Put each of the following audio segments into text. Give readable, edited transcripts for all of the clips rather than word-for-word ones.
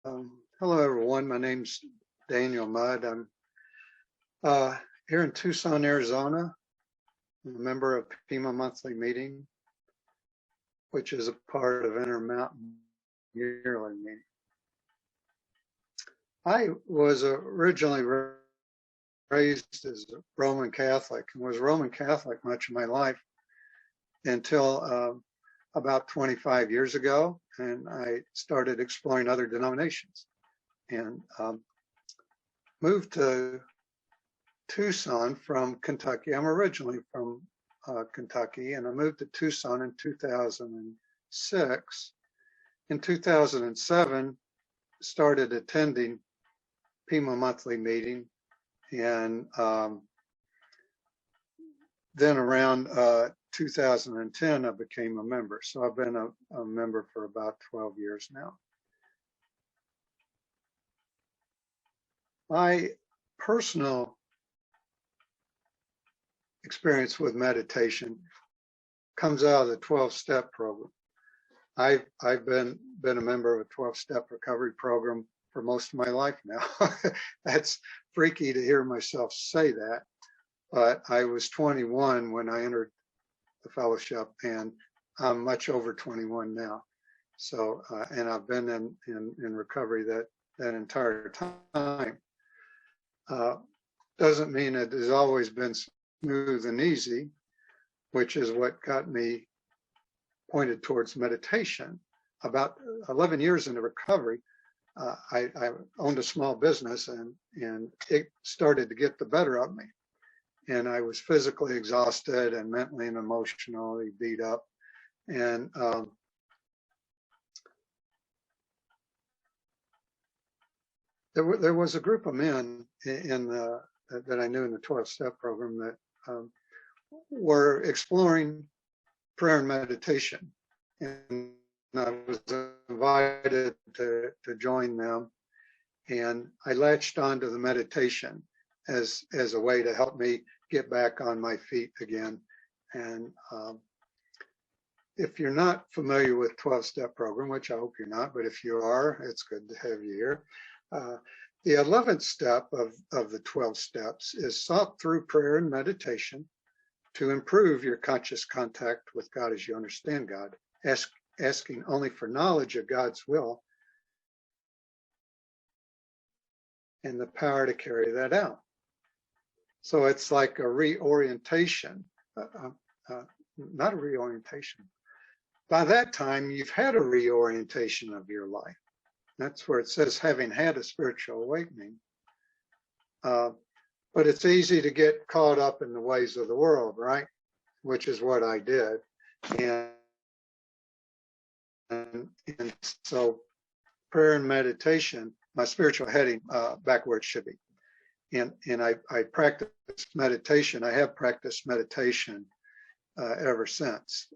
Hello, everyone. My name's Daniel Mudd. I'm here in Tucson, Arizona. I'm a member of PEMA Monthly Meeting, which is a part of Intermountain Yearly Meeting. I was originally raised as a Roman Catholic and was Roman Catholic much of my life until about 25 years ago, and I started exploring other denominations and moved to Tucson from Kentucky. I'm originally from Kentucky, and I moved to Tucson in 2006. In 2007, started attending PEMA Monthly Meeting, and then around 2010, I became a member. So I've been a member for about 12 years now. My personal experience with meditation comes out of the 12-step program. I've been a member of a 12-step recovery program for most of my life now. That's freaky to hear myself say that, but I was 21 when I entered the fellowship, and I'm much over 21 now. So, and I've been in recovery that entire time. Doesn't mean it has always been smooth and easy, which is what got me pointed towards meditation. About 11 years into recovery, I owned a small business, and it started to get the better of me. And I was physically exhausted and mentally and emotionally beat up. And there was a group of men that I knew in the 12-step program that were exploring prayer and meditation. And I was invited to join them. And I latched onto the meditation as a way to help me get back on my feet again. And if you're not familiar with 12-step program, which I hope you're not, but if you are, it's good to have you here. The 11th step of the 12 steps is sought through prayer and meditation to improve your conscious contact with God as you understand God, asking only for knowledge of God's will and the power to carry that out. So it's like a reorientation, not a reorientation. By that time, you've had a reorientation of your life. That's where it says, having had a spiritual awakening. But it's easy to get caught up in the ways of the world, right? Which is what I did. And so prayer and meditation, my spiritual heading back where it should be. And I practice meditation. I have practiced meditation ever since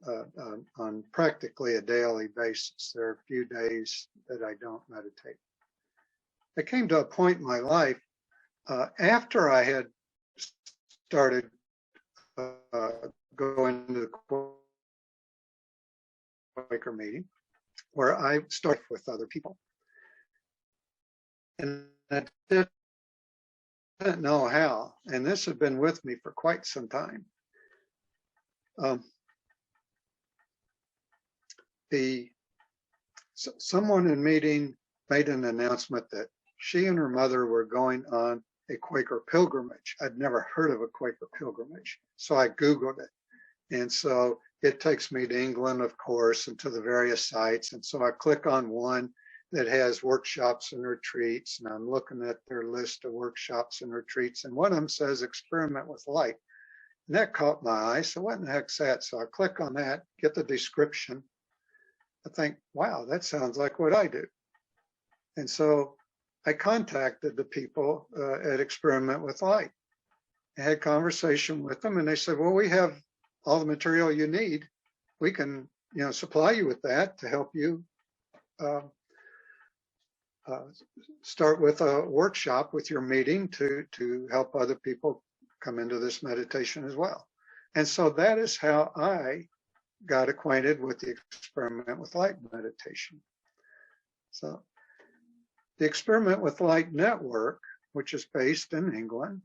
on practically a daily basis. There are a few days that I don't meditate. I came to a point in my life after I had started going to the Quaker meeting, where I started with other people. And I didn't know how, and this had been with me for quite some time. Someone in meeting made an announcement that she and her mother were going on a Quaker pilgrimage. I'd never heard of a Quaker pilgrimage, so I Googled it. And so it takes me to England, of course, and to the various sites. And so I click on one that has workshops and retreats, and I'm looking at their list of workshops and retreats, and one of them says experiment with light. And that caught my eye. So what in the heck's that? So I click on that, get the description. I think, wow, that sounds like what I do. And so I contacted the people at Experiment with Light. I had conversation with them, and they said, well, we have all the material you need. We can, supply you with that to help you start with a workshop with your meeting to help other people come into this meditation as well. And so that is how I got acquainted with the Experiment with Light meditation. So The Experiment with Light Network, which is based in England,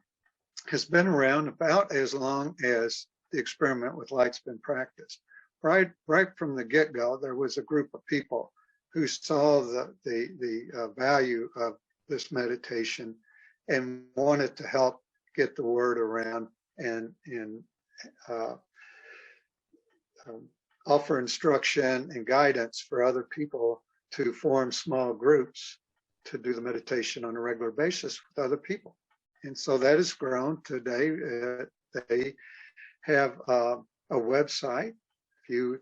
has been around about as long as the experiment with light's been practiced. Right from the get-go, there was a group of people who saw the value of this meditation and wanted to help get the word around and offer instruction and guidance for other people to form small groups to do the meditation on a regular basis with other people. And so that has grown today. They have a website. If you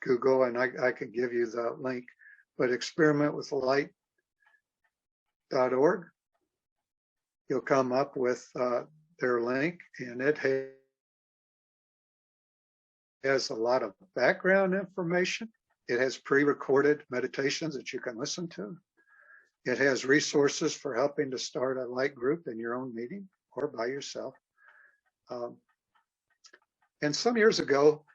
Google, and I could give you the link, but experimentwithlight.org, you'll come up with their link, and it has a lot of background information. It has pre-recorded meditations that you can listen to. It has resources for helping to start a light group in your own meeting or by yourself. And some years ago,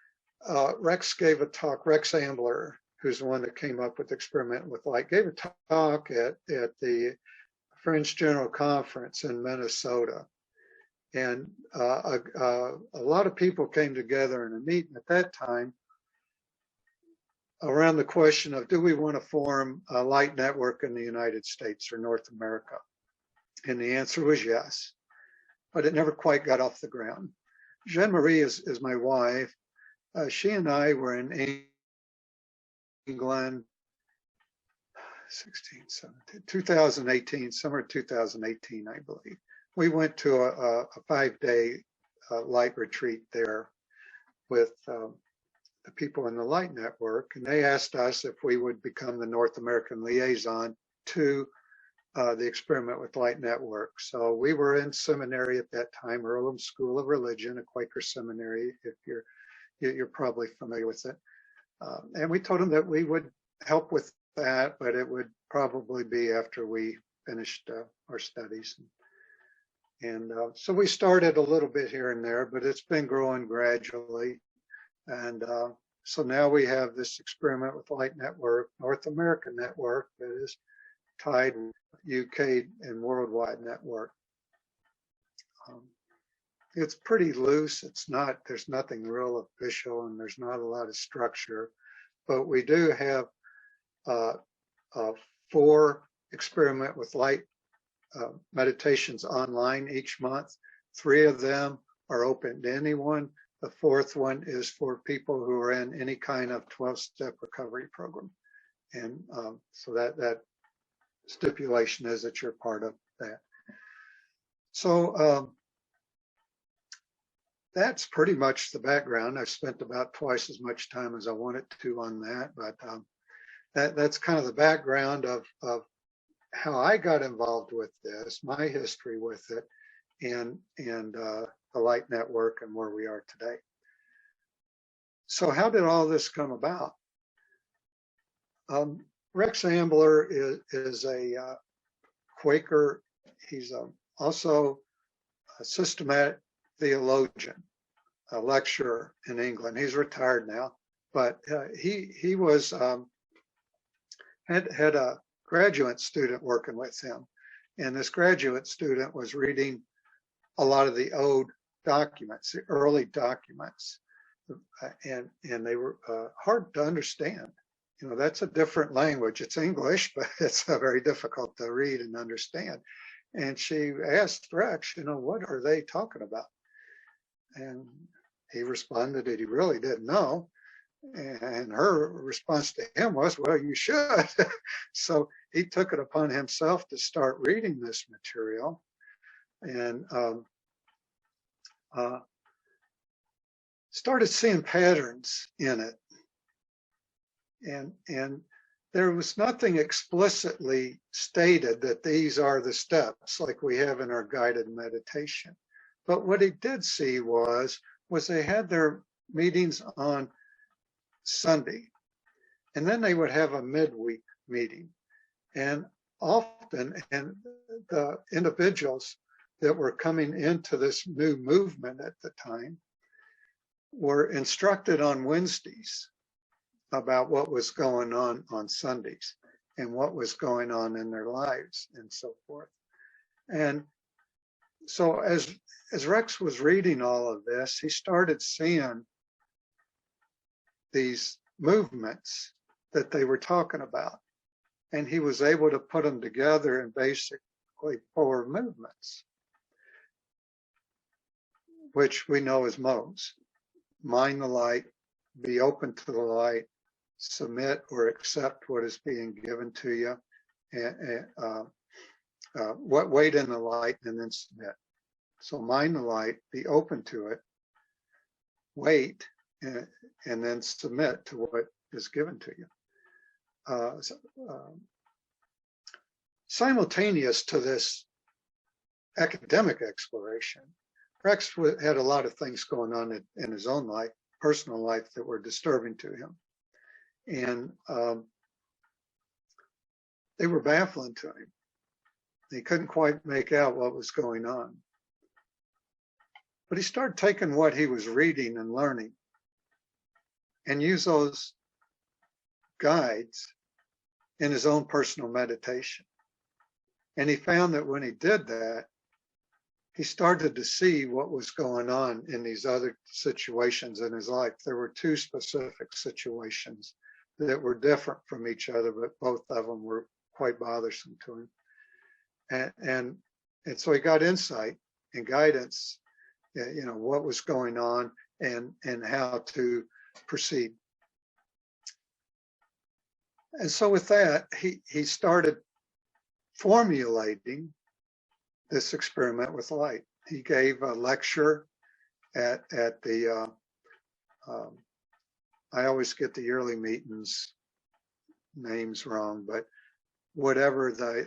Rex gave a talk. Rex Ambler, who's the one that came up with Experiment with Light, gave a talk at the French General Conference in Minnesota. And a lot of people came together in a meeting at that time around the question of, do we want to form a light network in the United States or North America? And the answer was yes, but it never quite got off the ground. Jean-Marie is my wife. She and I were in England 2018, summer 2018, I believe. We went to a 5-day light retreat there with the people in the Light Network, and they asked us if we would become the North American liaison to the Experiment with Light Network. So we were in seminary at that time, Earlham School of Religion, a Quaker seminary, if you're probably familiar with it. And we told them that we would help with that, but it would probably be after we finished our studies. And so we started a little bit here and there, but it's been growing gradually. And so now we have this Experiment with Light Network, North American network, that is tied with UK and worldwide network. It's pretty loose. There's nothing real official, and there's not a lot of structure, but we do have 4 Experiment with Light meditations online each month. 3 of them are open to anyone. The 4th one is for people who are in any kind of 12-step recovery program. And so that stipulation is that you're part of that. So that's pretty much the background. I've spent about twice as much time as I wanted to on that, but that's kind of the background of how I got involved with this, my history with it, and the Light Network and where we are today. So how did all this come about? Rex Ambler is a Quaker. He's also a systematic theologian, a lecturer in England. He's retired now, but he was had a graduate student working with him, and this graduate student was reading a lot of the old documents, the early documents, and they were hard to understand. You know, that's a different language. It's English, but it's very difficult to read and understand. And she asked Rex, you know, what are they talking about? And he responded that he really didn't know. And her response to him was, well, you should. So he took it upon himself to start reading this material, and started seeing patterns in it. And there was nothing explicitly stated that these are the steps like we have in our guided meditation. But what he did see was they had their meetings on Sunday, and then they would have a midweek meeting. And often, and the individuals that were coming into this new movement at the time were instructed on Wednesdays about what was going on Sundays. and what was going on in their lives and so forth. And so as Rex was reading all of this, he started seeing these movements that they were talking about. And he was able to put them together in basically 4 movements, which we know as modes. Mind the light, be open to the light, submit or accept what is being given to you, and wait in the light and then submit. So mind the light, be open to it, wait, and then submit to what is given to you. Simultaneous to this academic exploration, Rex had a lot of things going on in his own life, personal life, that were disturbing to him. And they were baffling to him. He couldn't quite make out what was going on. But he started taking what he was reading and learning and use those guides in his own personal meditation. And he found that when he did that, he started to see what was going on in these other situations in his life. There were 2 specific situations that were different from each other, but both of them were quite bothersome to him. And so he got insight and guidance, you know, what was going on and how to proceed. And so with that, he started formulating this experiment with light. He gave a lecture at the, I always get the yearly meetings names wrong, but whatever the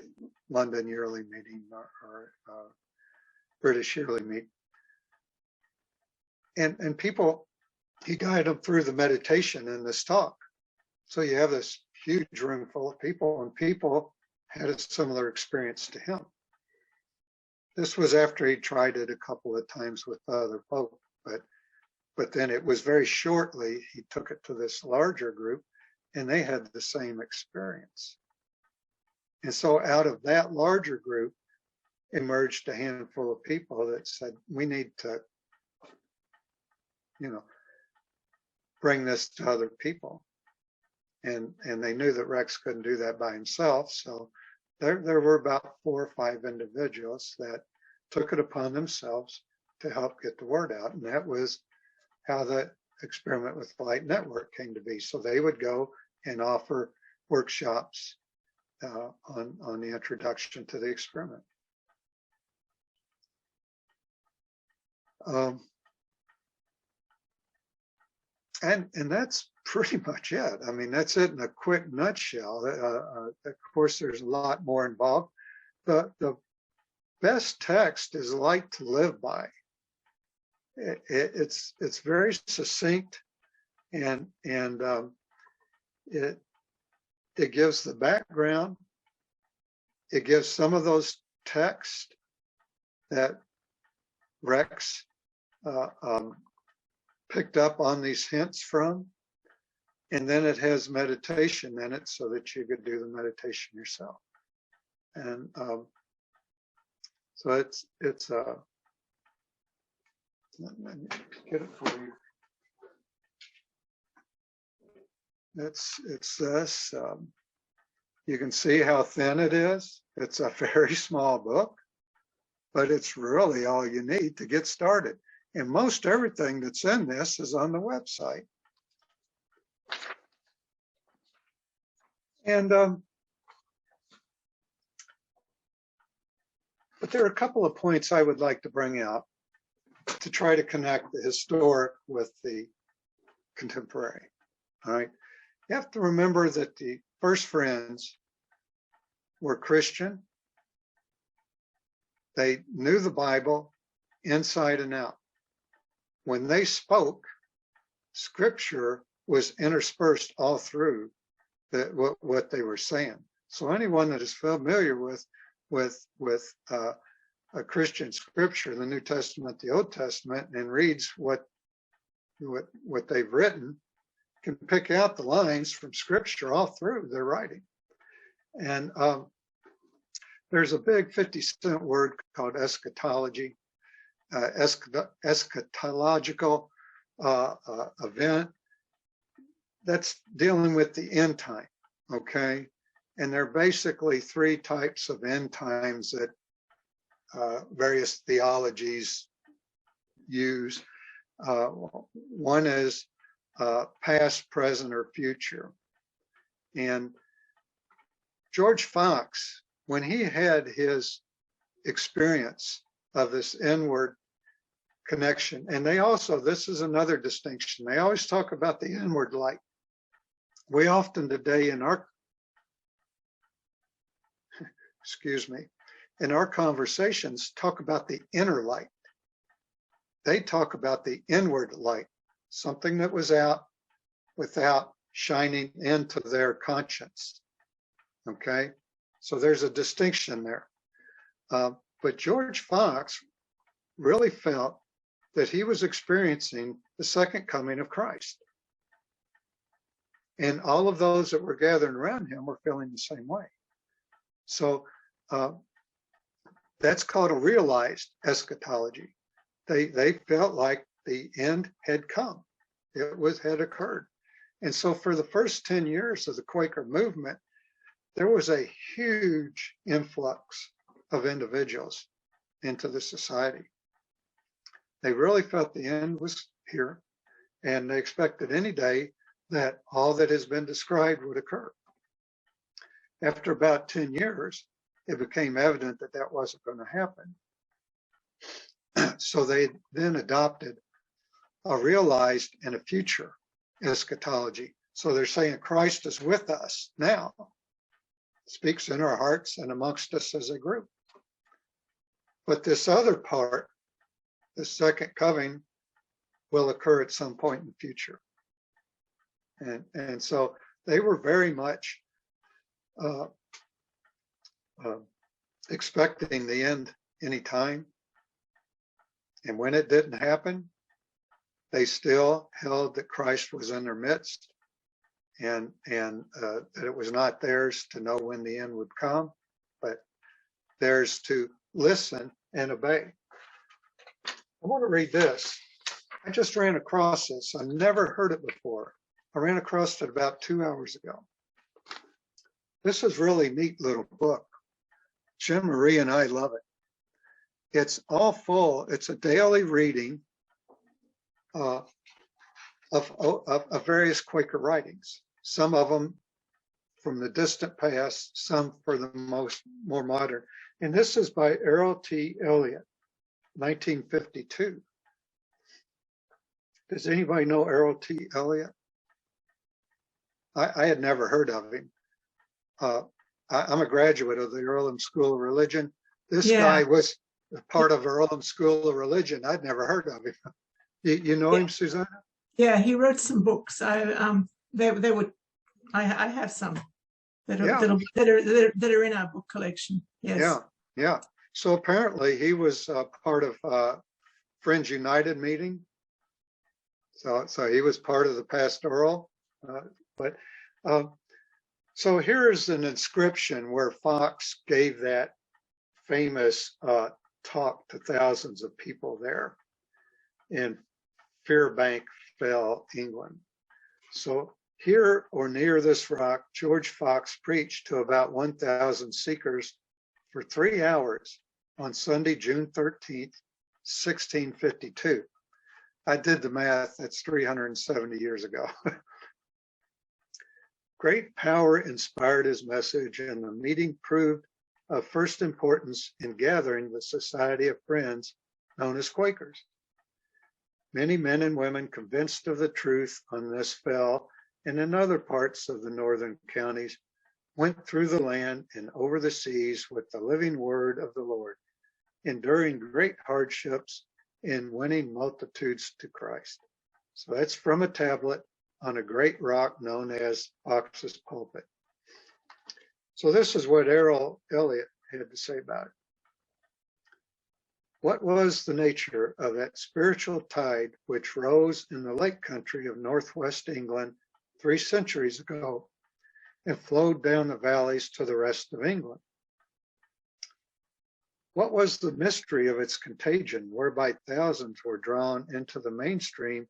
London yearly meeting or British yearly meet. And people, he guided them through the meditation in this talk. So you have this huge room full of people, and people had a similar experience to him. This was after he tried it a couple of times with other folk, but then it was very shortly, he took it to this larger group and they had the same experience. And so out of that larger group emerged a handful of people that said, we need to, you know, bring this to other people. And they knew that Rex couldn't do that by himself. So there were about 4 or 5 individuals that took it upon themselves to help get the word out. And that was how the Experiment with Light Network came to be. So they would go and offer workshops on the introduction to the experiment. And that's pretty much it. I mean, that's it in a quick nutshell. Of course, there's a lot more involved. The best text is Light to Live By. It's very succinct, and it gives the background. It gives some of those texts that Rex picked up on these hints from, and then it has meditation in it so that you could do the meditation yourself. And so it's let me get it for you. It's this. You can see how thin it is. It's a very small book, but it's really all you need to get started. And most everything that's in this is on the website. And but there are a couple of points I would like to bring out to try to connect the historic with the contemporary. All right. You have to remember that the first friends were Christian. They knew the Bible inside and out. When they spoke, scripture was interspersed all through what they were saying. So anyone that is familiar with a Christian scripture, the New Testament, the Old Testament, and reads what they've written, can pick out the lines from scripture all through their writing. And there's a big 50-cent word called eschatology, eschatological event that's dealing with the end time, okay? And there are basically three types of end times that various theologies use. One is past, present, or future. And George Fox, when he had his experience of this inward connection, and they also, this is another distinction, they always talk about the inward light. We often today in our, excuse me, in our conversations talk about the inner light. They talk about the inward light, something that was out without shining into their conscience. Okay, so there's a distinction there. But George Fox really felt that he was experiencing the second coming of Christ. And all of those that were gathering around him were feeling the same way. So that's called a realized eschatology. They felt like the end had come. It had occurred. And so for the first 10 years of the Quaker movement, there was a huge influx of individuals into the society. They really felt the end was here, and they expected any day that all that has been described would occur. After about 10 years, it became evident that that wasn't going to happen. So they then adopted a realized and a future eschatology. So they're saying Christ is with us now, speaks in our hearts and amongst us as a group. But this other part, the second coming, will occur at some point in the future. And so they were very much expecting the end anytime. And when it didn't happen, they still held that Christ was in their midst, and that it was not theirs to know when the end would come, but theirs to listen and obey. I want to read this. I just ran across this. I never heard it before. I ran across it about 2 hours ago. This is really neat little book. Jim Marie and I love it. It's all full. It's a daily reading of various Quaker writings. Some of them from the distant past, some for the more modern. And this is by Errol T. Elliott, 1952. Does anybody know Errol T. Elliott? I had never heard of him. I'm a graduate of the Earlham School of Religion. This guy was part of Earlham School of Religion. I'd never heard of him. You know him, Susanna? Yeah, he wrote some books. I have some that are in our book collection. Yes. Yeah. So apparently he was part of Friends United meeting. So he was part of the pastoral. So here's an inscription where Fox gave that famous talk to thousands of people there in Fairbank Fell, England. So here or near this rock, George Fox preached to about 1,000 seekers for 3 hours on Sunday, June 13th, 1652. I did the math, that's 370 years ago. Great power inspired his message, and the meeting proved of first importance in gathering the society of friends known as Quakers. Many men and women convinced of the truth on this fell and in other parts of the northern counties went through the land and over the seas with the living word of the Lord, enduring great hardships and winning multitudes to Christ. So that's from a tablet on a great rock known as Fox's Pulpit. So this is what Errol Elliott had to say about it. What was the nature of that spiritual tide which rose in the lake country of northwest England 3 centuries ago and flowed down the valleys to the rest of England. What was the mystery of its contagion, whereby thousands were drawn into the mainstream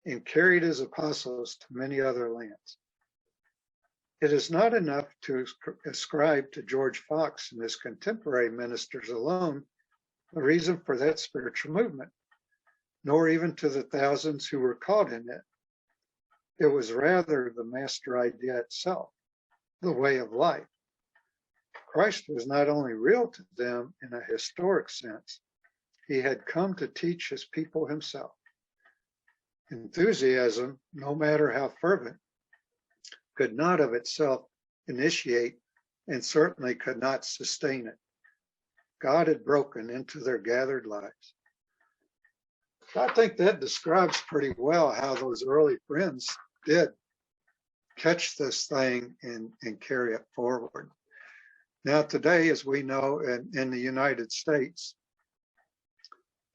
and carried as apostles to many other lands? It is not enough to ascribe to George Fox and his contemporary ministers alone the reason for that spiritual movement, nor even to the thousands who were caught in it. It was rather the master idea itself, the way of life. Christ was not only real to them in a historic sense, he had come to teach his people himself. Enthusiasm, no matter how fervent, could not of itself initiate and certainly could not sustain it. God had broken into their gathered lives. I think that describes pretty well how those early friends did catch this thing and carry it forward. Now today, as we know, in the United States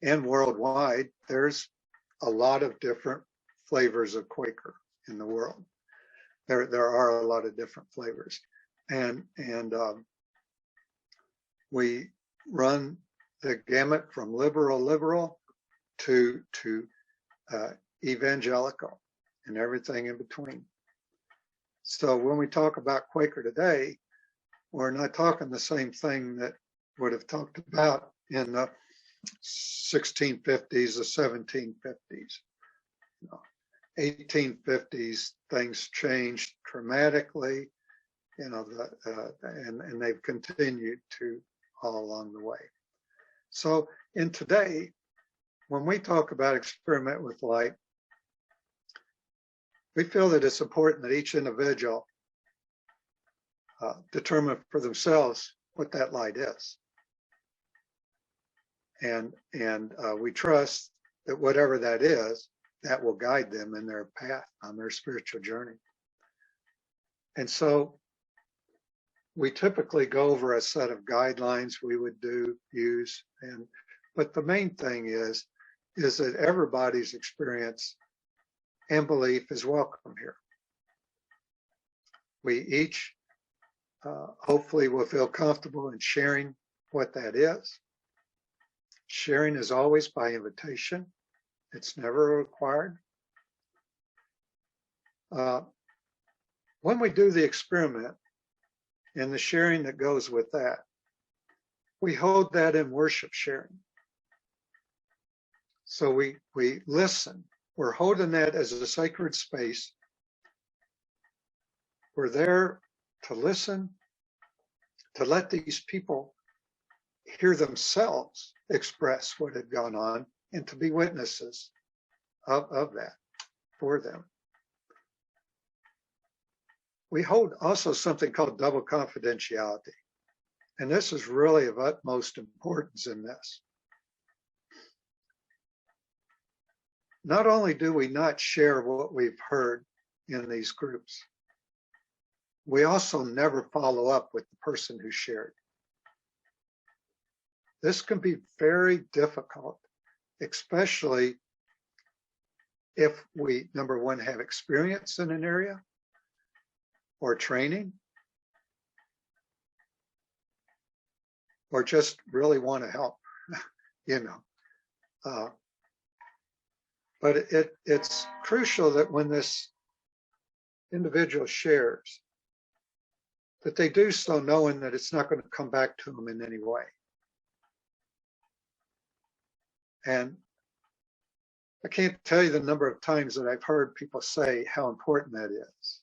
and worldwide, there's a lot of different flavors of Quaker in the world. There are a lot of different flavors, and we run the gamut from liberal to evangelical and everything in between. So when we talk about Quaker today, we're not talking the same thing that would have talked about in the 1650s, the 1750s. 1850s, things changed dramatically, and they've continued to all along the way. So in today, when we talk about experiment with light, we feel that it's important that each individual determine for themselves what that light is. And we trust that whatever that is, that will guide them in their path on their spiritual journey. And so we typically go over a set of guidelines we would use, but the main thing is that everybody's experience and belief is welcome here. We each hopefully will feel comfortable in sharing what that is. Sharing is always by invitation. It's never required. When we do the experiment and the sharing that goes with that, we hold that in worship sharing. So we listen. We're holding that as a sacred space. We're there to listen, to let these people hear themselves express what had gone on, and to be witnesses of that for them. We hold also something called double confidentiality. And this is really of utmost importance in this. Not only do we not share what we've heard in these groups, we also never follow up with the person who shared. This can be very difficult, especially if we, number one, have experience in an area or training, or just really want to help, But it's crucial that when this individual shares, that they do so knowing that it's not going to come back to them in any way. And I can't tell you the number of times that I've heard people say how important that is.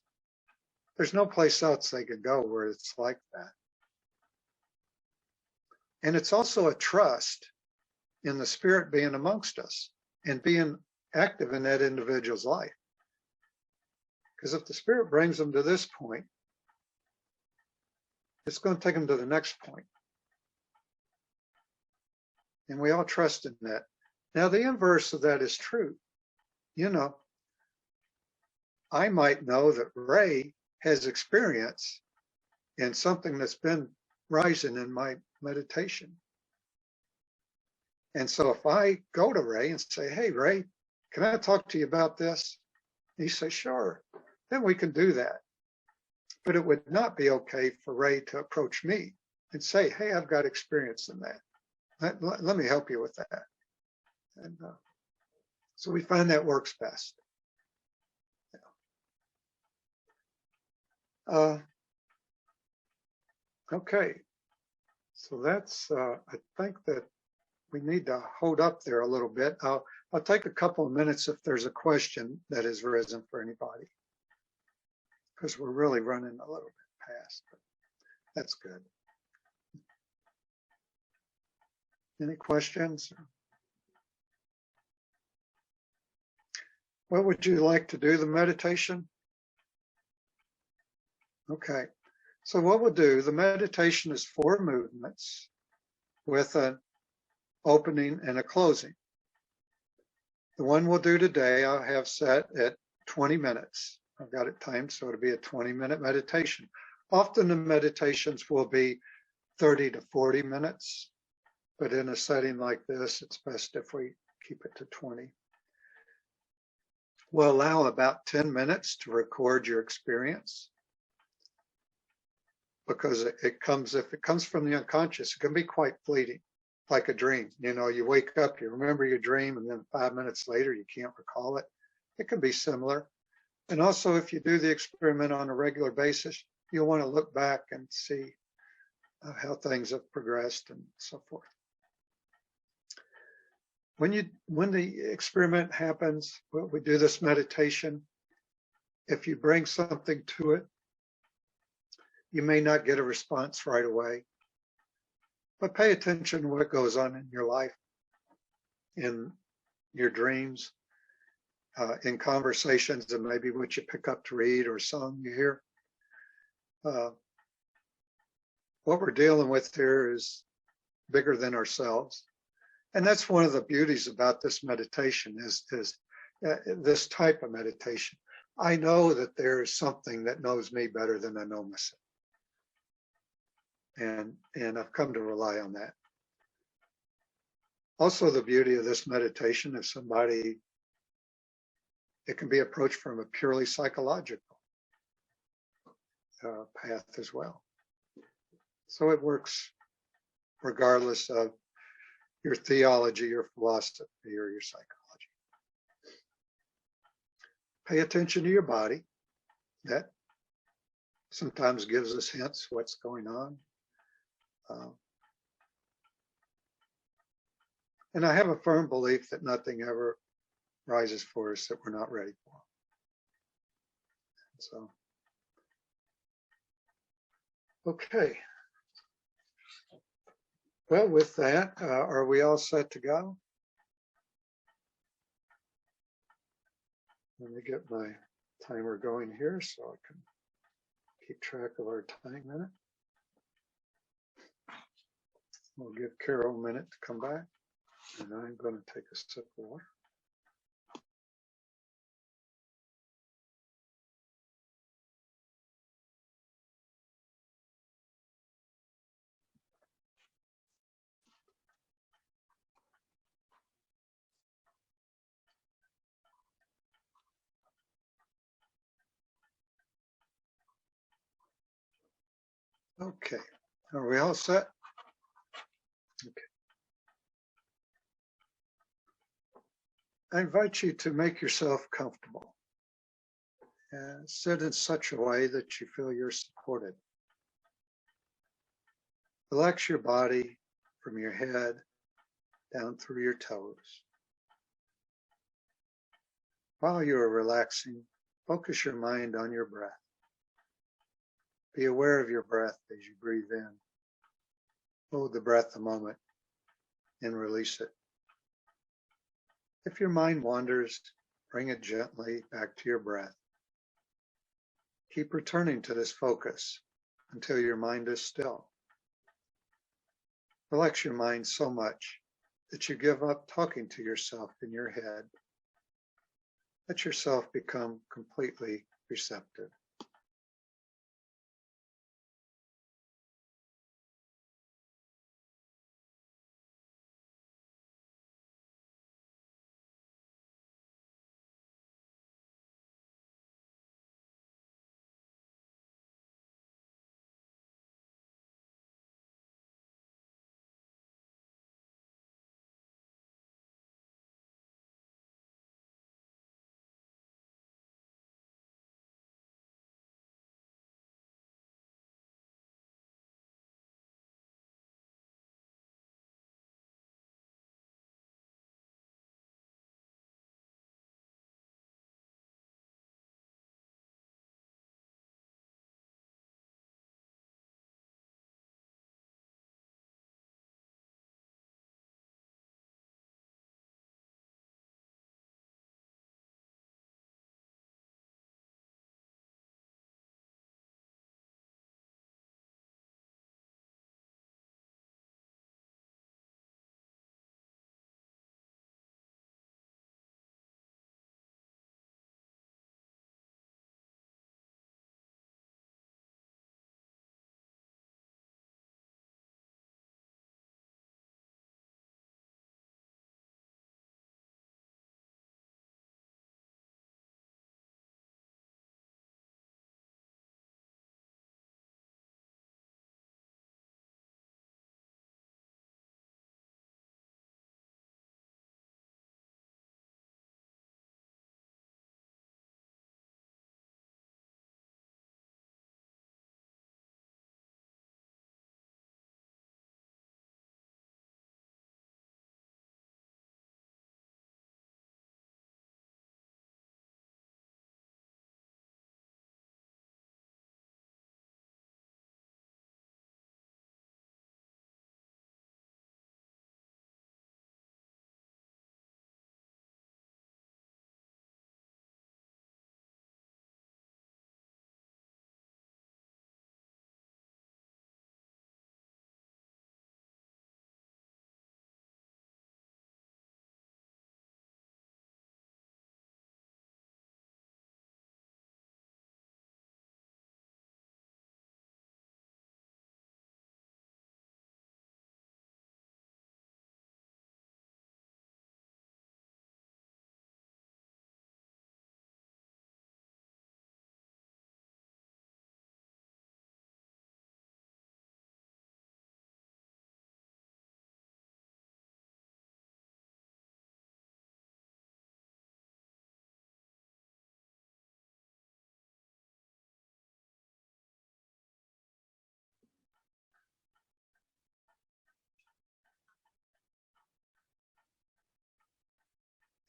There's no place else they could go where it's like that. And it's also a trust in the Spirit being amongst us and being active in that individual's life. Because if the Spirit brings them to this point, it's going to take them to the next point. And we all trust in that. Now, the inverse of that is true. I might know that Ray has experience in something that's been rising in my meditation. And so if I go to Ray and say, hey, Ray, can I talk to you about this? He says, sure, then we can do that. But it would not be okay for Ray to approach me and say, hey, I've got experience in that. Let me help you with that. And so we find that works best. Okay, so that's, I think that we need to hold up there a little bit. I'll take a couple of minutes if there's a question that has risen for anybody, because we're really running a little bit past, but that's good. Any questions? What would you like to do, the meditation? Okay, so what we'll do, the meditation is 4 movements with an opening and a closing. The one we'll do today, I'll have set at 20 minutes. I've got it timed, so it'll be a 20-minute meditation. Often the meditations will be 30 to 40 minutes, but in a setting like this, it's best if we keep it to 20. We'll allow about 10 minutes to record your experience, because if it comes from the unconscious, it can be quite fleeting, like a dream. You know, you wake up, you remember your dream, and then 5 minutes later, you can't recall it. It can be similar. And also, if you do the experiment on a regular basis, you'll want to look back and see how things have progressed and so forth. When the experiment happens, when we do this meditation, if you bring something to it, you may not get a response right away, but pay attention to what goes on in your life, in your dreams, in conversations, and maybe what you pick up to read or a song you hear. What we're dealing with here is bigger than ourselves. And that's one of the beauties about this meditation is this type of meditation. I know that there is something that knows me better than I know myself. And I've come to rely on that. Also, the beauty of this meditation is it can be approached from a purely psychological path as well. So it works regardless of your theology, your philosophy, or your psychology. Pay attention to your body. That sometimes gives us hints what's going on. And I have a firm belief that nothing ever rises for us that we're not ready for. So, okay. Well, with that, are we all set to go? Let me get my timer going here so I can keep track of our time minute. We'll give Carol a minute to come back, and I'm going to take a sip of water. Okay, are we all set? Okay. I invite you to make yourself comfortable and sit in such a way that you feel you're supported. Relax your body from your head down through your toes. While you are relaxing, focus your mind on your breath. Be aware of your breath as you breathe in. Hold the breath a moment and release it. If your mind wanders, bring it gently back to your breath. Keep returning to this focus until your mind is still. Relax your mind so much that you give up talking to yourself in your head. Let yourself become completely receptive.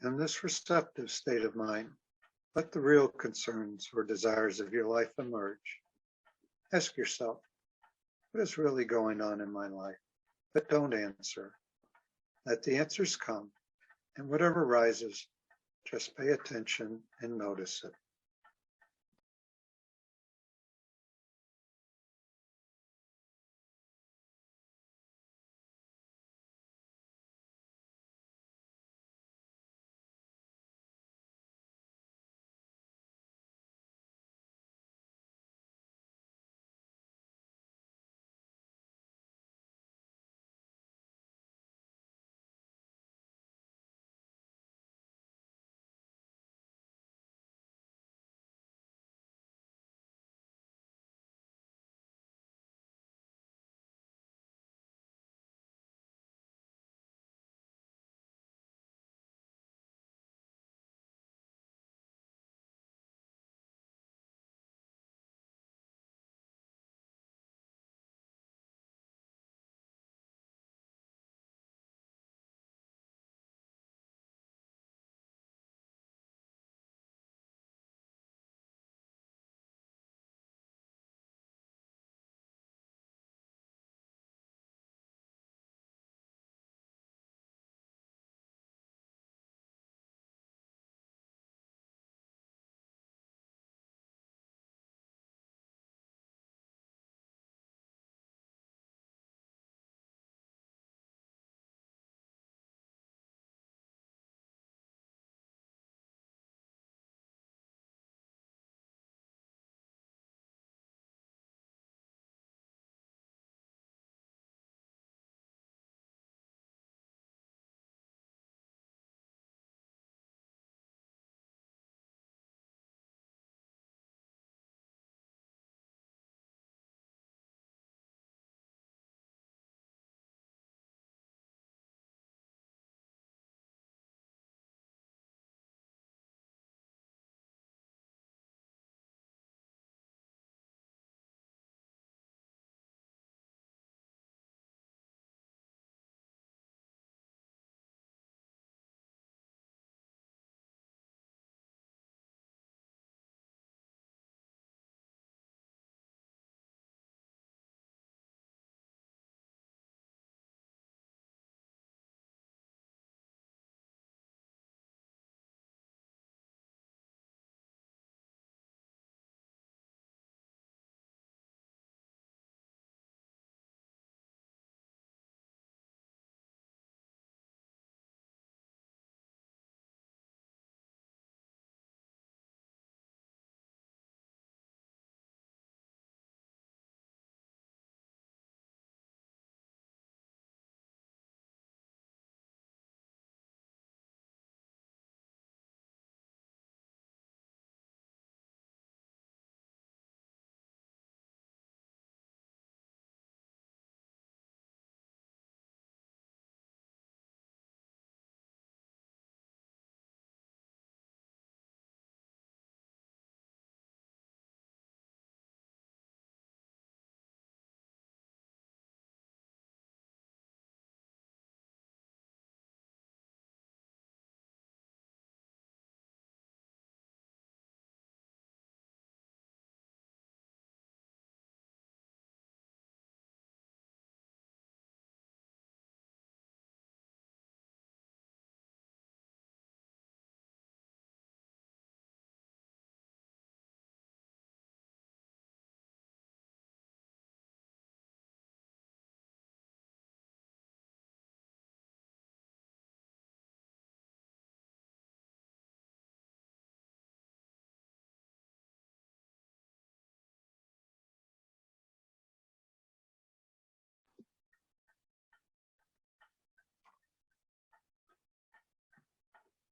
In this receptive state of mind, let the real concerns or desires of your life emerge. Ask yourself, what is really going on in my life? But don't answer. Let the answers come, and whatever rises, just pay attention and notice it.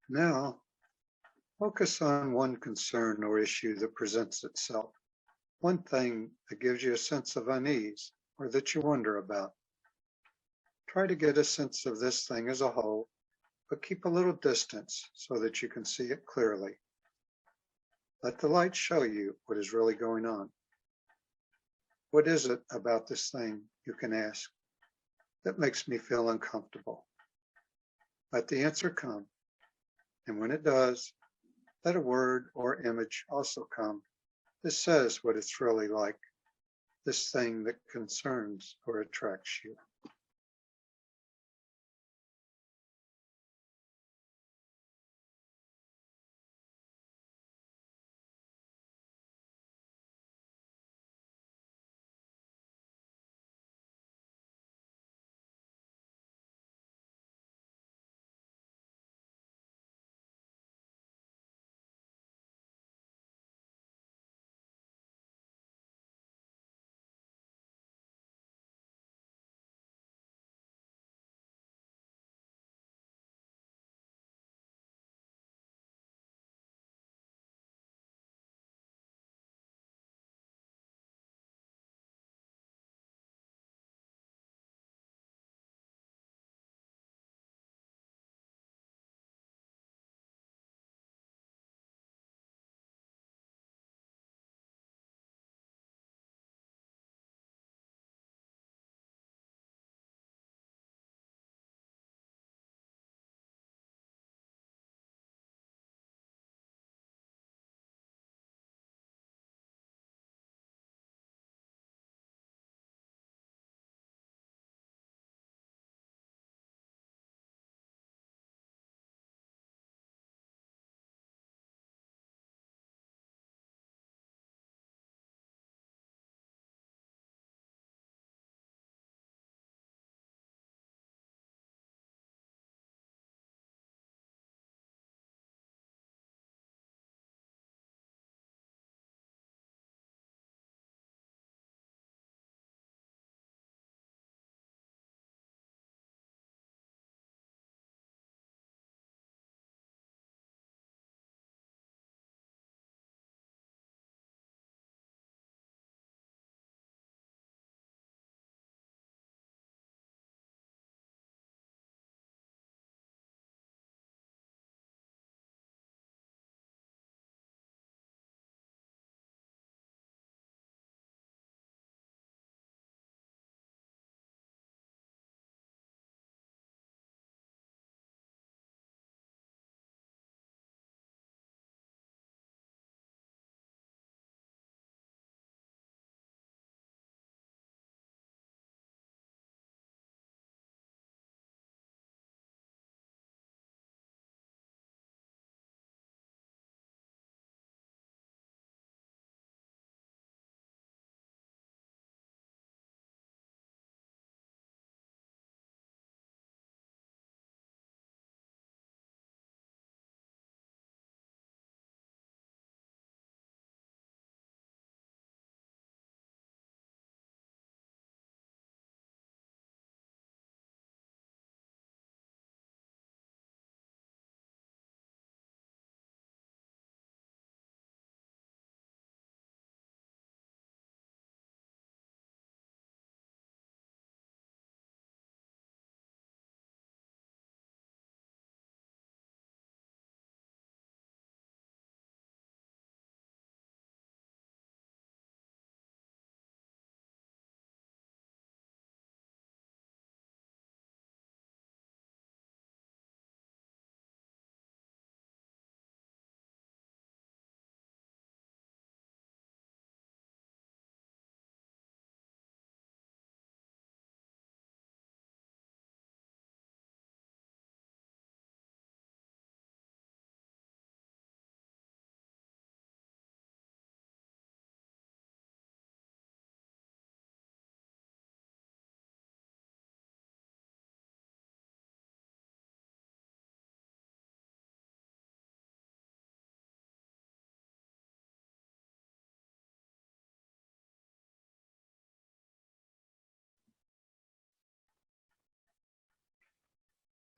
Now, focus on one concern or issue that presents itself, one thing that gives you a sense of unease or that you wonder about. Try to get a sense of this thing as a whole, but keep a little distance so that you can see it clearly. Let the light show you what is really going on. What is it about this thing, you can ask, that makes me feel uncomfortable? Let the answer come, And when it does, let a word or image also come. This says what it's really like, this thing that concerns or attracts you.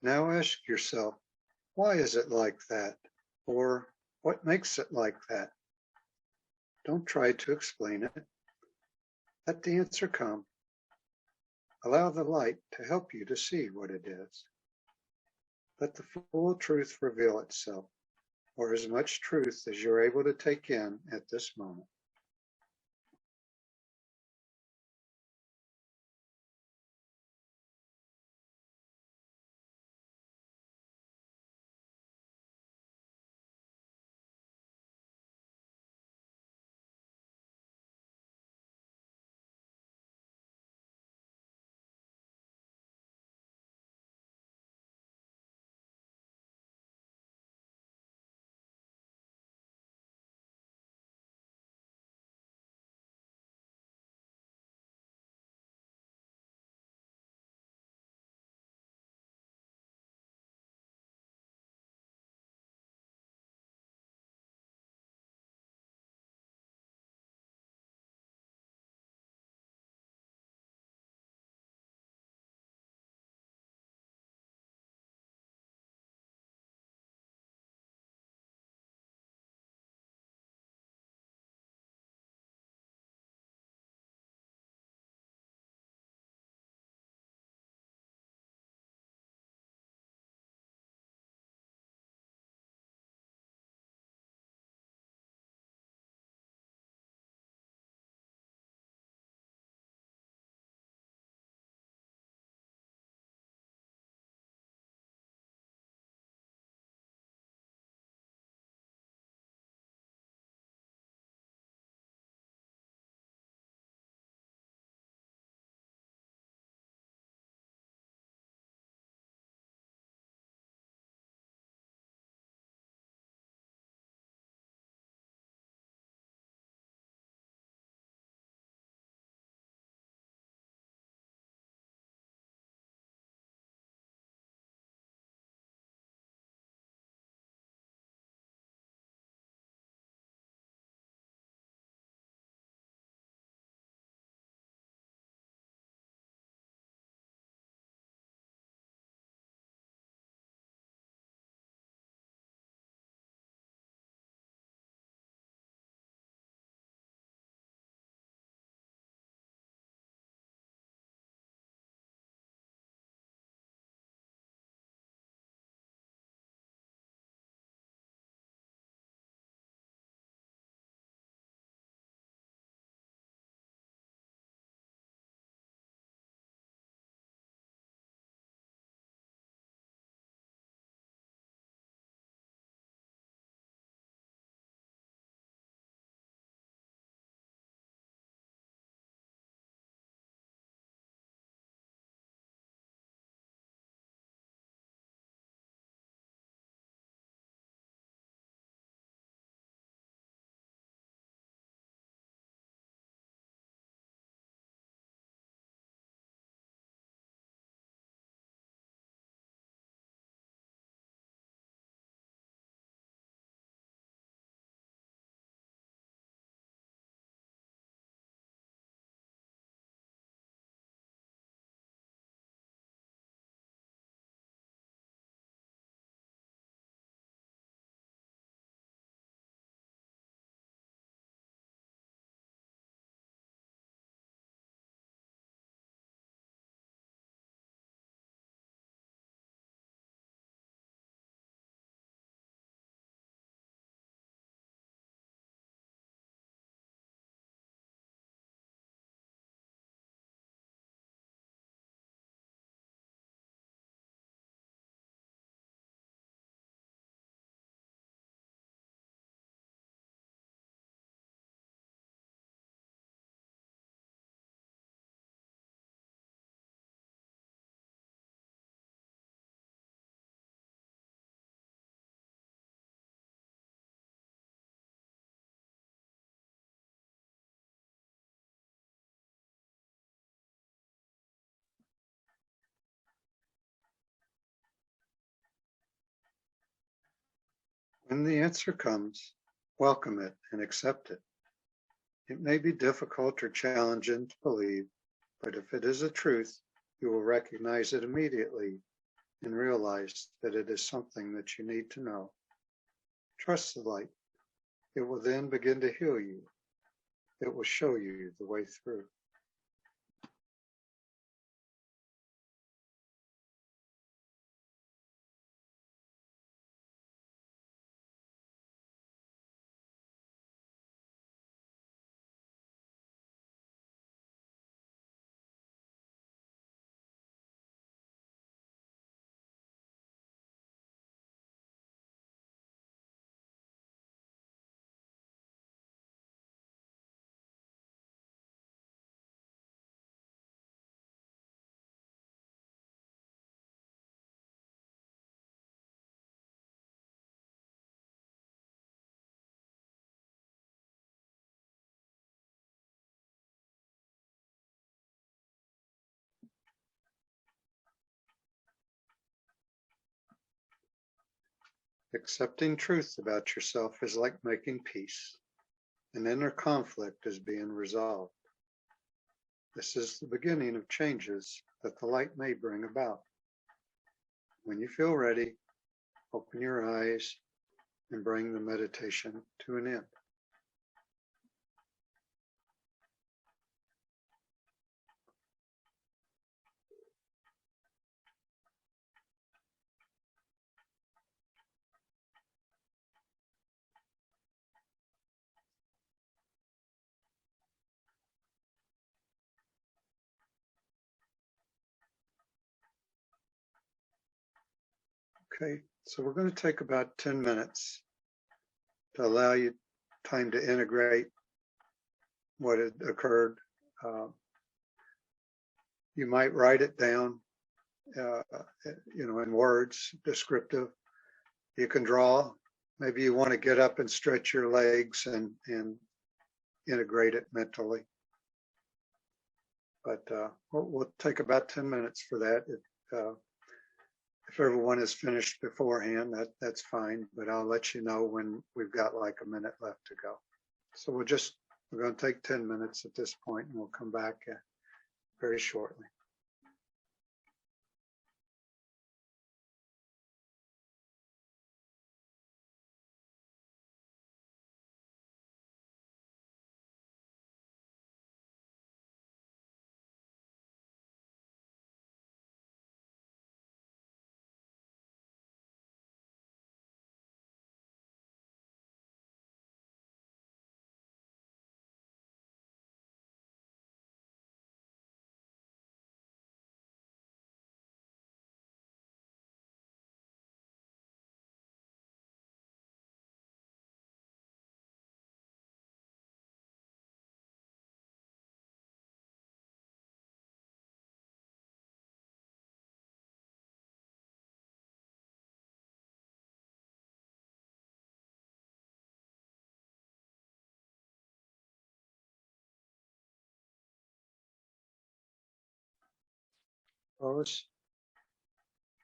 Now ask yourself, why is it like that? Or what makes it like that? Don't try to explain it. Let the answer come. Allow the light to help you to see what it is. Let the full truth reveal itself, or as much truth as you're able to take in at this moment. When the answer comes, welcome it and accept it. It may be difficult or challenging to believe, but if it is a truth, you will recognize it immediately and realize that it is something that you need to know. Trust the light. It will then begin to heal you. It will show you the way through. Accepting truth about yourself is like making peace. An inner conflict is being resolved. This is the beginning of changes that the light may bring about. When you feel ready, open your eyes and bring the meditation to an end. Okay, so we're going to take about 10 minutes to allow you time to integrate what had occurred. You might write it down, in words, descriptive. You can draw. Maybe you want to get up and stretch your legs and integrate it mentally. But we'll take about 10 minutes for that. If everyone is finished beforehand, that's fine, but I'll let you know when we've got like a minute left to go. So we're going to take 10 minutes at this point, and we'll come back very shortly.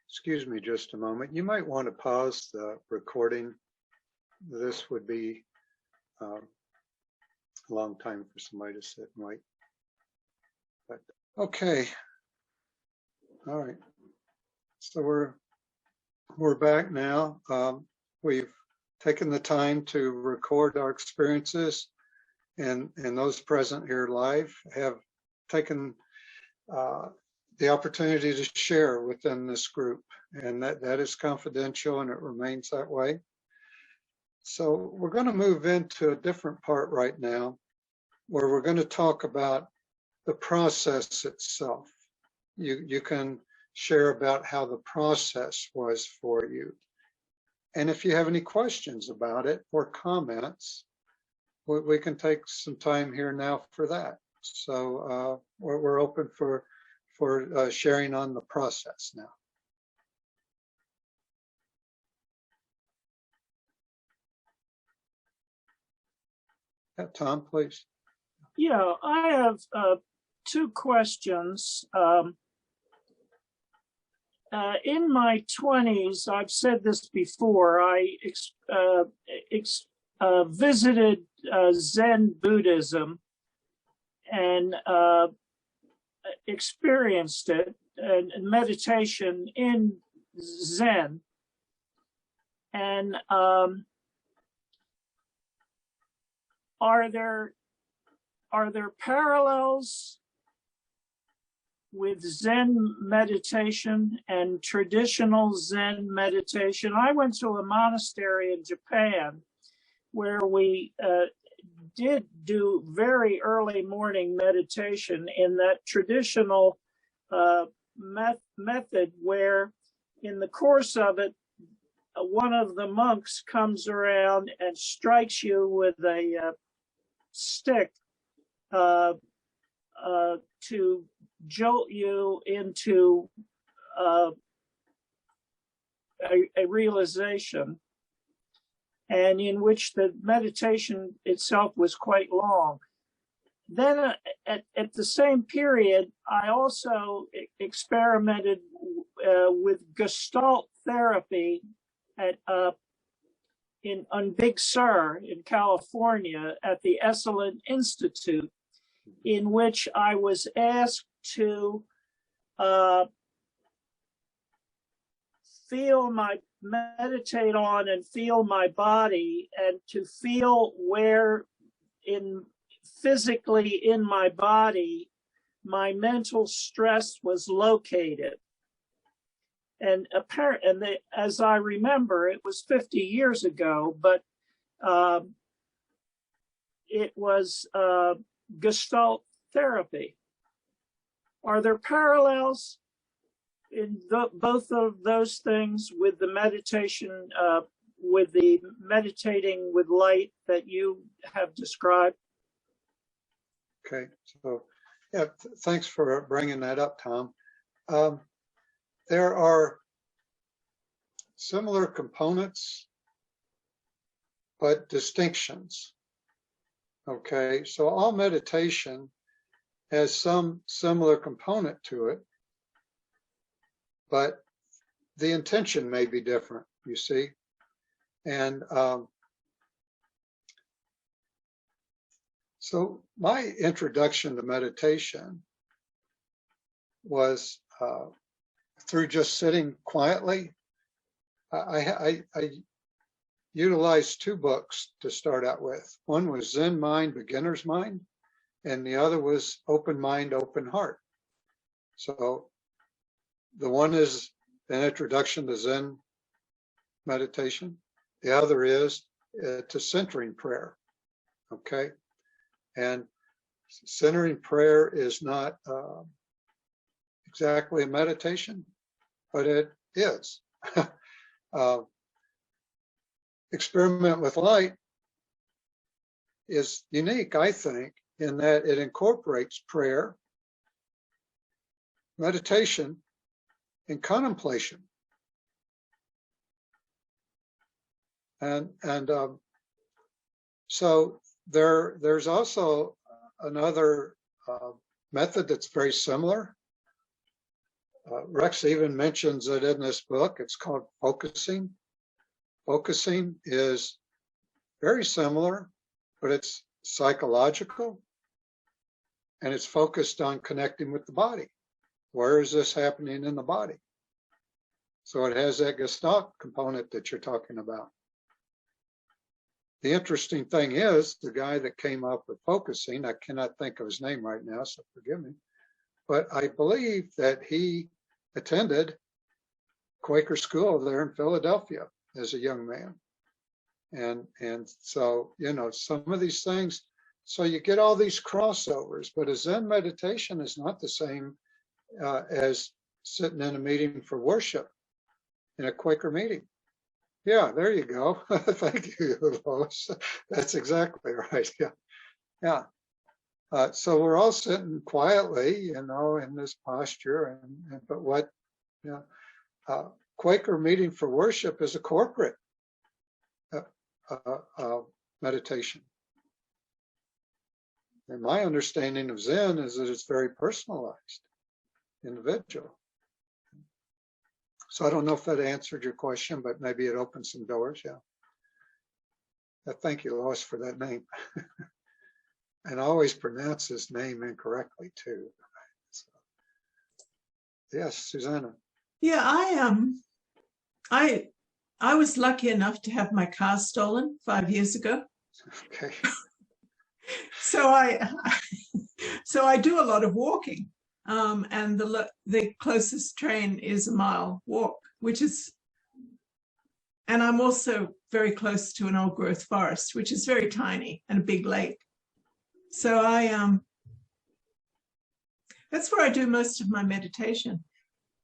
Excuse me just a moment. You might want to pause the recording. This would be a long time for somebody to sit and wait. But okay. All right. So we're back now. We've taken the time to record our experiences, and those present here live have taken the opportunity to share within this group, and that is confidential, and it remains that way. So we're going to move into a different part right now, where we're going to talk about the process itself. You can share about how the process was for you. And if you have any questions about it or comments, we can take some time here now for that. So we're open for sharing on the process now. Yeah, Tom, please. Yeah, I have two questions. in my 20s, I've said this before, I visited Zen Buddhism and experienced it, and meditation in Zen. And are there parallels with Zen meditation and traditional Zen meditation? I went to a monastery in Japan where we did do very early morning meditation in that traditional method where in the course of it, one of the monks comes around and strikes you with a stick to jolt you into a realization, and in which the meditation itself was quite long. Then at the same period, I also experimented with Gestalt therapy on Big Sur in California at the Esalen Institute, in which I was asked to meditate on and feel my body, and to feel where physically in my body my mental stress was located. And as I remember, it was 50 years ago, but it was Gestalt therapy. Are there parallels in both of those things with the meditation, with the meditating with light that you have described? Okay, so yeah, thanks for bringing that up, Tom. There are similar components, but distinctions. Okay, so all meditation has some similar component to it, but the intention may be different, you see. And so my introduction to meditation was through just sitting quietly. I utilized two books to start out with. One was Zen Mind, Beginner's Mind, and the other was Open Mind, Open Heart. So the one is an introduction to Zen meditation. The other is to centering prayer, okay? And centering prayer is not exactly a meditation, but it is. Experiment with Light is unique, I think, in that it incorporates prayer, meditation, and contemplation. And so there's also another method that's very similar. Rex even mentions it in this book. It's called focusing. Focusing is very similar, but it's psychological, and it's focused on connecting with the body. Where is this happening in the body? So it has that Gestalt component that you're talking about. The interesting thing is, the guy that came up with focusing, I cannot think of his name right now, so forgive me, but I believe that he attended Quaker school there in Philadelphia as a young man. And so, you know, some of these things, so you get all these crossovers, but a Zen meditation is not the same as sitting in a meeting for worship in a Quaker meeting. Yeah, there you go. Thank you, Lois. That's exactly right. Yeah. Yeah. So we're all sitting quietly, you know, in this posture. But what, you know, Quaker meeting for worship is a corporate meditation. And my understanding of Zen is that it's very personalized, individual. So I don't know if that answered your question, but maybe it opened some doors. Yeah. Thank you, Lois, for that name. And I always pronounce his name incorrectly too. So, yes, Susanna. Yeah, I was lucky enough to have my car stolen 5 years ago. Okay. So I do a lot of walking, and the closest train is a mile walk, and I'm also very close to an old growth forest, which is very tiny, and a big lake. So that's where I do most of my meditation,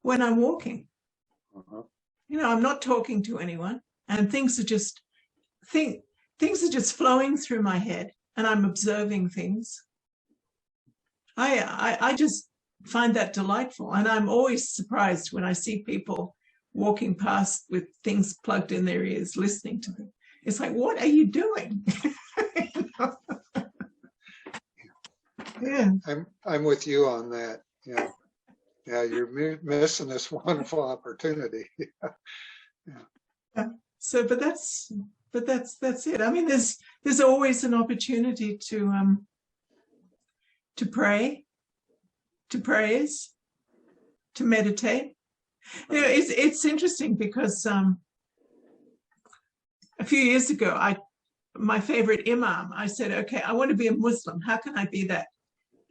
when I'm walking. You know, I'm not talking to anyone, and things are just flowing through my head, and I'm observing things. I just find that delightful, and I'm always surprised when I see people walking past with things plugged in their ears, listening to them. It's like, what are you doing? Yeah. I'm with you on that. Yeah. Yeah, you're missing this wonderful opportunity. Yeah. So, but that's it. I mean, there's always an opportunity to pray, to praise, to meditate. You know, it's interesting because a few years ago, my favorite imam, I said, okay, I want to be a Muslim. How can I be that?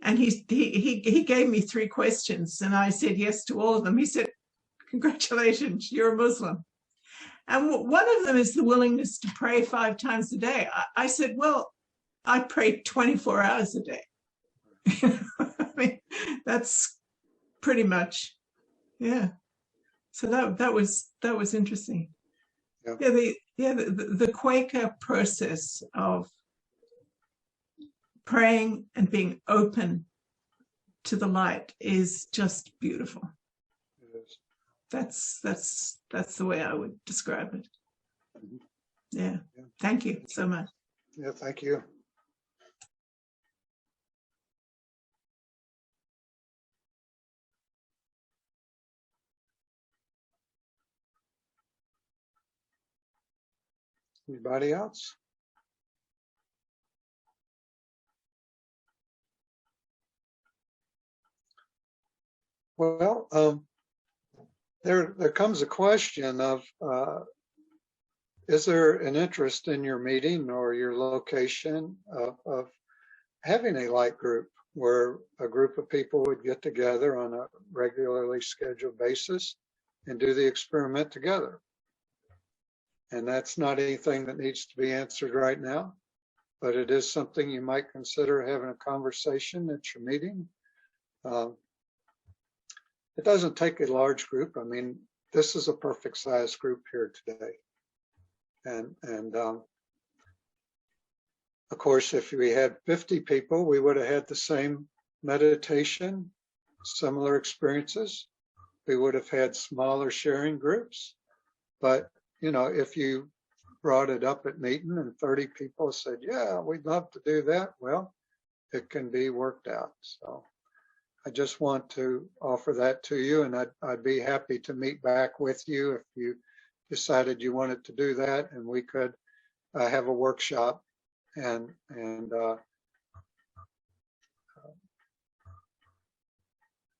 And he gave me 3 questions, and I said yes to all of them. He said, congratulations, you're a Muslim. And one of them is the willingness to pray 5 times a day. I said, well, I pray 24 hours a day. I mean, that's pretty much, yeah. So that was interesting. Yeah, the Quaker process of praying and being open to the light is just beautiful. That's the way I would describe it. Yeah. Thank you so much. Yeah, thank you. Anybody else? Well, there comes a question of, is there an interest in your meeting or your location of having a light group where a group of people would get together on a regularly scheduled basis and do the experiment together? And that's not anything that needs to be answered right now, but it is something you might consider having a conversation at your meeting. It doesn't take a large group. I mean, this is a perfect size group here today. And of course, if we had 50 people, we would have had the same meditation, similar experiences. We would have had smaller sharing groups. But, you know, if you brought it up at meeting and 30 people said, yeah, we'd love to do that, well, it can be worked out. So I just want to offer that to you, and I'd be happy to meet back with you if you decided you wanted to do that, and we could have a workshop and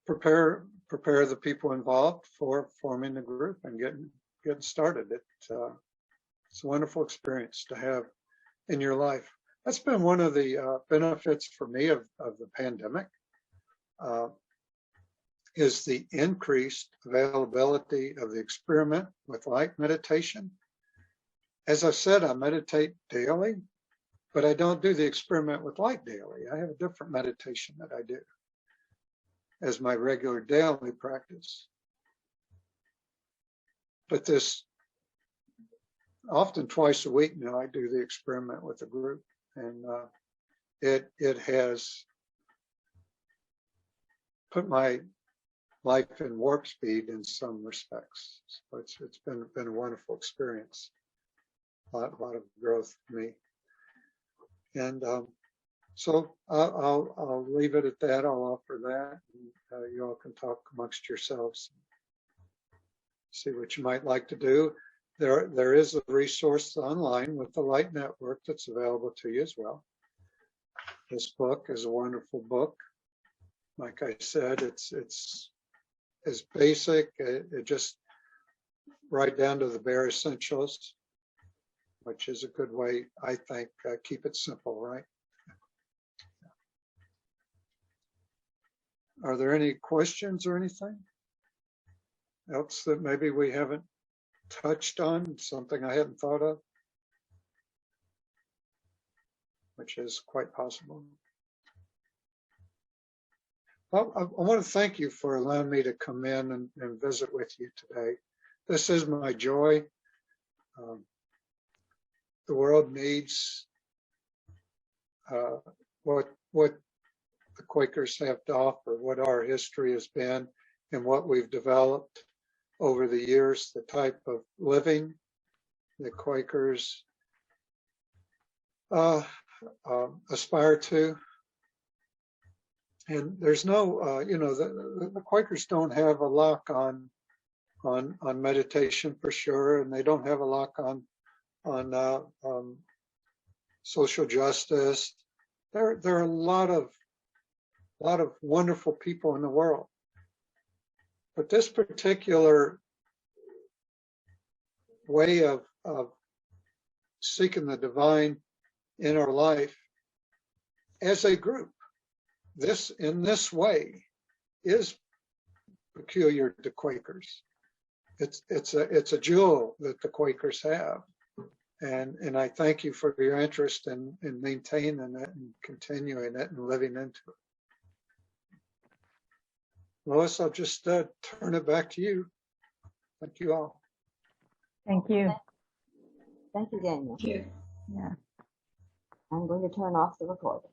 prepare the people involved for forming the group and getting started. It's a wonderful experience to have in your life. That's been one of the benefits for me of the pandemic. Is the increased availability of the experiment with light meditation. As I said, I meditate daily, but I don't do the experiment with light daily. I have a different meditation that I do as my regular daily practice. But this, often twice a week now, I do the experiment with a group, and it has put my life in warp speed in some respects. So it's been a wonderful experience. A lot of growth for me. And so I'll leave it at that. I'll offer that. And, you all can talk amongst yourselves. see what you might like to do. There is a resource online with the Light Network that's available to you as well. This book is a wonderful book. Like I said, it's basic. It just right down to the bare essentials, which is a good way, I think, keep it simple, right? Are there any questions or anything else that maybe we haven't touched on, something I hadn't thought of, which is quite possible? Well, I want to thank you for allowing me to come in and visit with you today. This is my joy. The world needs what the Quakers have to offer, what our history has been and what we've developed over the years, the type of living the Quakers aspire to. And there's no, the Quakers don't have a lock on meditation for sure, and they don't have a lock on social justice. There are a lot of wonderful people in the world, but this particular way of seeking the divine in our life as a group, in this way, is peculiar to Quakers. It's a jewel that the Quakers have, and I thank you for your interest in maintaining it and continuing it and living into it. Lois, I'll just turn it back to you. Thank you all. Thank you. Thank you, Daniel. Thank you. Yeah. I'm going to turn off the recording.